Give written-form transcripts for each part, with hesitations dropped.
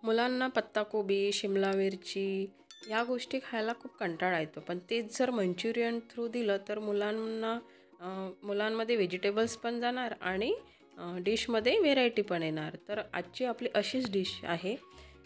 मुलांना पत्ताकोबी, शिमला मिरची या गोष्टी खायला खूप कंटाळा येतो. पण तेच जर मंचुरियन थ्रू दिलं तर मुलांमध्ये व्हेजिटेबल्स पण जाणार आणि डिशमध्ये व्हेरायटी पण येणार. तर आजची आपली अशीच डिश आहे.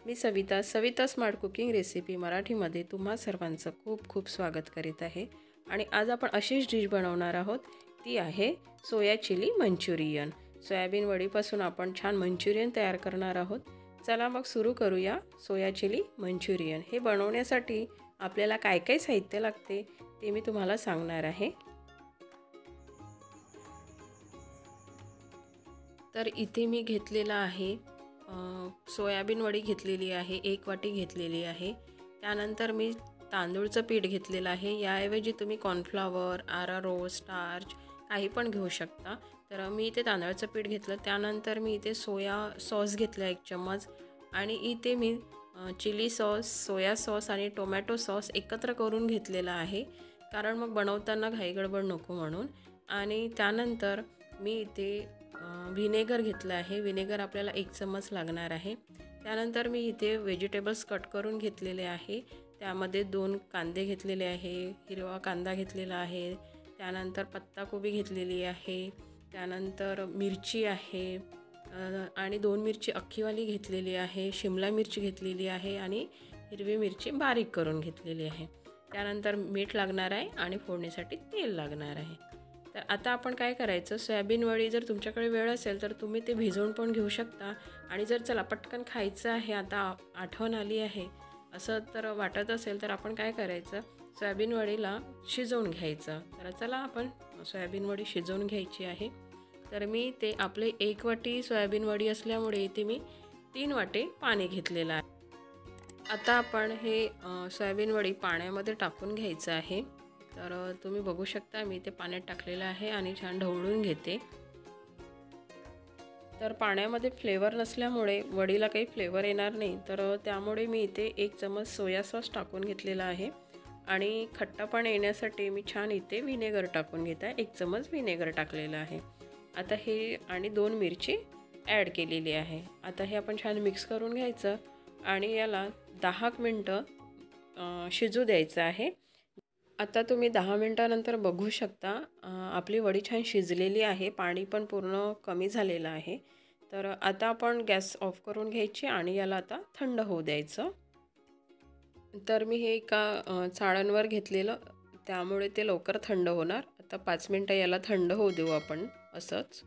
मी सविता स्मार्ट कुकिंग रेसिपी मराठीमध्ये तुम्हा सर्वांचं खूप खूप स्वागत करीत आहे. आणि आज आपण अशीच डिश बनवणार आहोत. ती आहे सोया चिली मंचुरियन. सोयाबीन वडीपासून आपण छान मंचुरियन तयार करणार आहोत. चला मग सुरू करूया सोया चिली मंचुरियन. हे बनवण्यासाठी आपल्याला काय काय साहित्य लागते ते मी तुम्हाला सांगणार आहे. तर इथे मी घेतलेला आहे सोयाबीन वडी घेतलेली आहे, 1 वाटी घेतलेली आहे. त्यानंतर मी तांदूळचं पीठ घेतलेलं आहे. याऐवजी तुम्ही कॉर्नफ्लॉवर, अरारोट, स्टार्च काही पण घेऊ शकता. तर मी इथे तांदळाचं पीठ घेतलं. त्यानंतर मी इथे सोया सॉस घेतला 1 चम्मच आणि इथे मी चिली सॉस, सोया सॉस आणि टोमॅटो सॉस एकत्र करून घेतलेला आहे, कारण मग बनवताना घाईगडबड नको म्हणून. आणि त्यानंतर मी इथे व्हिनेगर घेतलं आहे. व्हिनेगर आपल्याला 1 चम्मच लागणार आहे. त्यानंतर मी इथे व्हेजिटेबल्स कट करून घेतलेले आहे. त्यामध्ये 2 कांदे घेतलेले आहे, हिरवा कांदा घेतलेला आहे, त्यानंतर पत्ताकोबी घेतलेली आहे, त्यानंतर मिरची आहे आणि 2 मिरची अख्खीवाली घेतलेली आहे, शिमला मिरची घेतलेली आहे आणि हिरवी मिरची बारीक करून घेतलेली आहे. त्यानंतर मीठ लागणार आहे आणि फोडणीसाठी तेल लागणार आहे. तर आता आपण काय करायचं, सोयाबीन वडी जर तुमच्याकडे वेळ असेल तर तुम्ही ते भिजवून पण घेऊ शकता. आणि जर चला पटकन खायचं आहे, आता आठवण आली आहे असं तर वाटत असेल तर आपण काय करायचं, सोयाबीन वडीला शिजवून घ्यायचं. तर चला आपण सोयाबीन वडी शिजवून घ्यायची आहे. तर मी ते आपले 1 वाटी सोयाबीन वडी असल्यामुळे इथे मी 3 वाटे पाणी घेतलेलं आहे. आता आपण हे सोयाबीन वडी पाण्यामध्ये टाकून घ्यायचं आहे. तर तुम्ही बघू शकता मी ते पाण्यात टाकलेलं आहे आणि छान ढवळून घेते. तर पाण्यामध्ये फ्लेवर नसल्यामुळे वडीला काही फ्लेवर येणार नाही, तर त्यामुळे मी इथे 1 चम्मच सोया सॉस टाकून घेतलेला आहे. आणि खट्टापणा येण्यासाठी मी छान इथे व्हिनेगर टाकून घेत आहे. 1 चम्मच व्हिनेगर टाकलेलं आहे. आता हे आणि 2 मिरची ॲड केलेली आहे. आता हे आपण छान मिक्स करून घ्यायचं आणि याला 10 मिनटं शिजू द्यायचं आहे. आता तुम्ही 10 मिनटानंतर बघू शकता आपली वडी छान शिजलेली आहे. पाणी पण पूर्ण कमी झालेलं आहे. तर आता आपण गॅस ऑफ करून घ्यायची आणि याला आता थंड होऊ द्यायचं. तर मी हे एका चाळणवर घेतलेलं, त्यामुळे ते लवकर थंड होणार. आता 5 मिनटं याला थंड होऊ देऊ आपण असंच.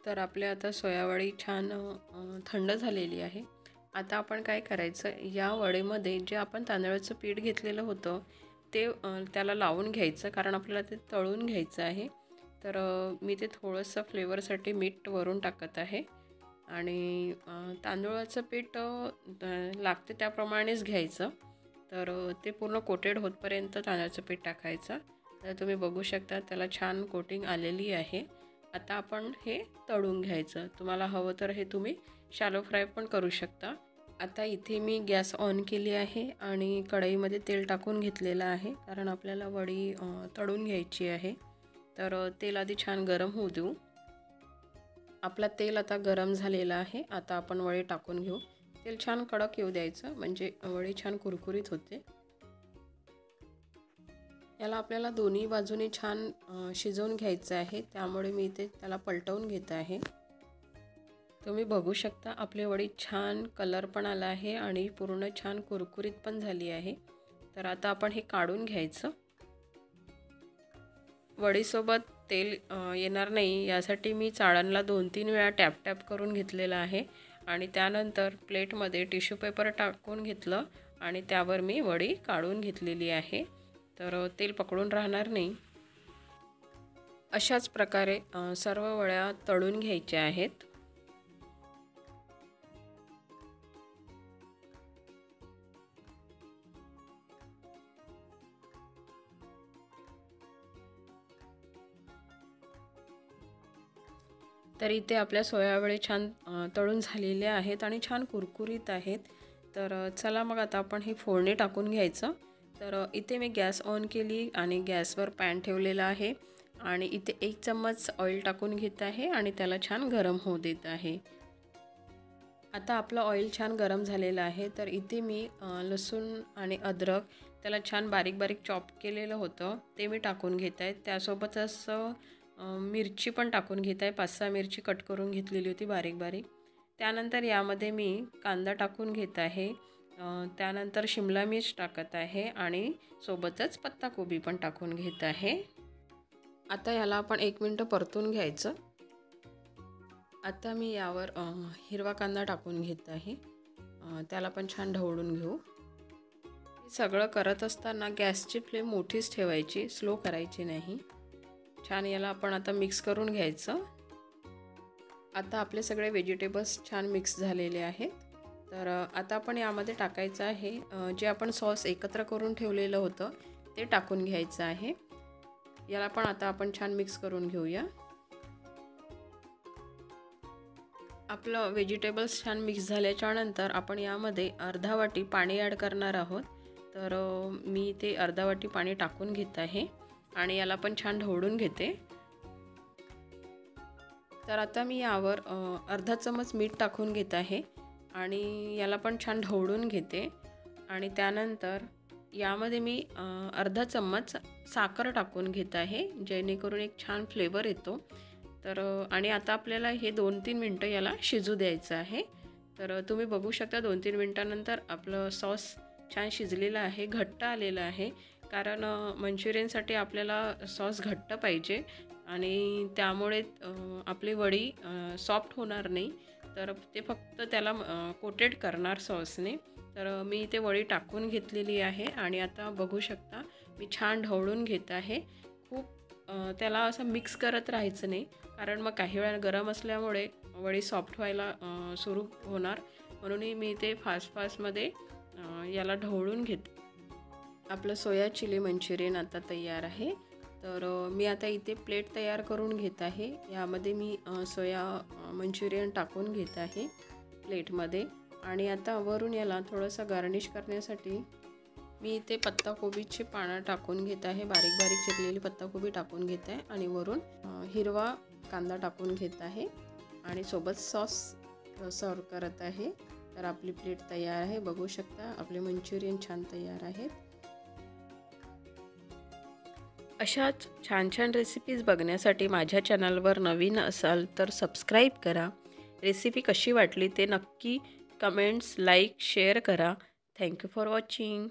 तर आपल्या आता सोयावडी छान थंड झालेली आहे. आता आपण काय करायचं, या वडीमध्ये जे आपण तांदळाचं पीठ घेतलेलं होतं ते त्याला लावून घ्यायचं, कारण आपल्याला ते तळून घ्यायचं आहे. तर मी ते थोडंसं फ्लेवरसाठी मीठ वरून टाकत आहे. आणि तांदूळाचं पीठ लागते त्याप्रमाणेच घ्यायचं. तर ते पूर्ण कोटेड होतपर्यंत तांदळाचं पीठ टाकायचं. तर तुम्ही बघू शकता त्याला छान कोटिंग आलेली आहे. आता आपण हे तळून घ्यायचं. तुम्हाला हवं तर हे तुम्ही शॅलो फ्राय पण करू शकता. आता इथे मी गॅस ऑन केली आहे आणि कढईमध्ये तेल टाकून घेतलेलं आहे, कारण आपल्याला वडी तळून घ्यायची आहे. तर तेल आधी छान गरम होऊ देऊ. आपला तेल आता गरम झालेला आहे. आता आपण वडी टाकून घेऊ. तेल छान कडक येऊ द्यायचं, म्हणजे वडी छान कुरकुरीत होते. याला आपल्याला दोन्ही बाजूनी छान शिजवून घ्यायचं आहे, त्यामुळे मी इथे त्याला पलटवून घेत आहे. तुम्ही बघू शकता आपली वडी छान कलर पण आला आहे आणि पूर्ण छान कुरकुरीत पण झाली आहे. तर आता आपण हे काढून घ्यायचं. वडीसोबत तेल येणार नाही यासाठी मी चाळणला 2-3 वेळा टॅप करून घेतलेलं आहे. आणि त्यानंतर प्लेटमध्ये टिश्यू पेपर टाकून घेतलं आणि त्यावर मी वडी काढून घेतलेली आहे. तर तेल पकडून राहणार नाही. अशाच प्रकारे सर्व वड्या तळून घ्यायच्या आहेत. तर इथे आपल्या सोयावडी छान तळून झालेले आहेत आणि छान कुरकुरीत आहेत. तर चला मग आता आपण ही फोडणी टाकून घ्यायचं. तर इथे मी गॅस ऑन केली आणि गॅसवर पॅन ठेवलेला आहे आणि इथे 1 चम्मच ऑइल टाकून घेत आहे आणि त्याला छान गरम होऊ देत आहे. आता आपलं ऑइल छान गरम झालेलं आहे, तर इथे मी लसूण आणि अद्रक त्याला छान बारीक बारीक चॉप केलेलं होतं ते मी टाकून घेत आहे. त्यासोबतच मिरची पण टाकून घेत आहे. 5-6 मिरची कट करून घेतलेली होती बारीक बारीक. त्यानंतर यामध्ये मी कांदा टाकून घेत आहे. त्यानंतर शिमला मिर्च टाकत आहे आणि सोबतच पत्ताकोबी पण टाकून घेत आहे. आता याला आपण 1 मिनिट परतून घ्यायचं. आता मी यावर हिरवा कांदा टाकून घेत आहे. त्याला पण छान ढवळून घेऊ. हे सगळं करत असताना गॅसची फ्लेम मोठीच ठेवायची, स्लो करायची नाही. छान याला आपण आता मिक्स करून घ्यायचं. आता आपले सगळे व्हेजिटेबल्स छान मिक्स झालेले आहेत. तर आता आपण यामध्ये टाकायचं आहे जे आपण सॉस एकत्र करून ठेवलेलं होतं ते टाकून घ्यायचं आहे. याला पण आता आपण छान मिक्स करून घेऊया. आपलं व्हेजिटेबल्स छान मिक्स झाल्याच्या नंतर आपण यामध्ये अर्धा वाटी पाणी ॲड करणार आहोत. तर मी ते अर्धा वाटी पाणी टाकून घेत आहे आणि याला पण छान ढवळून घेते. तर आता मी यावर अर्धा चमच मीठ टाकून घेत आहे आणि याला पण छान ढवळून घेते. आणि त्यानंतर यामध्ये मी अर्धा चम्मच साखर टाकून घेत आहे, जेणेकरून एक छान फ्लेवर येतो. तर आणि आता आपल्याला हे 2-3 मिनटं याला शिजू द्यायचं आहे. तर तुम्ही बघू शकता 2-3 मिनटानंतर आपलं सॉस छान शिजलेलं आहे, घट्ट आलेलं आहे. कारण मंचुरियनसाठी आपल्याला सॉस घट्ट पाहिजे आणि त्यामुळे आपली वडी सॉफ्ट होणार नाही. तर ते फक्त त्याला कोटेड करणार सॉसने. तर मी ते वडी टाकून घेतलेली आहे आणि आता बघू शकता मी छान ढवळून घेत आहे. खूप त्याला असं मिक्स करत राहायचं नाही, कारण मग काही वेळा गरम असल्यामुळे वडी सॉफ्ट व्हायला सुरू होणार. म्हणून मी ते फास्टमध्ये याला ढवळून घेते. आपलं सोया चिली मंचुरियन आता तयार आहे. तर मी आता इथे प्लेट तयार करून घेत आहे. यामध्ये मी सोया मंचुरियन टाकून घेत आहे प्लेटमध्ये. आणि आता वरून याला थोडंसं गार्निश करण्यासाठी मी इथे पत्ताकोबीची पानं टाकून घेत आहे. बारीक बारीक चिरलेली पत्ताकोबी टाकून घेत आहे आणि वरून हिरवा कांदा टाकून घेत आहे आणि सोबत सॉस सर्व करत आहे. तर आपली प्लेट तयार आहे. बघू शकता आपले मंचुरियन छान तयार आहेत. अशाच छान छान रेसिपीज बघण्यासाठी माझ्या चॅनलवर नवीन असाल तर सबस्क्राईब करा. रेसिपी कशी वाटली ते नक्की कमेंट्स, लाईक, शेअर करा. Thank you for watching.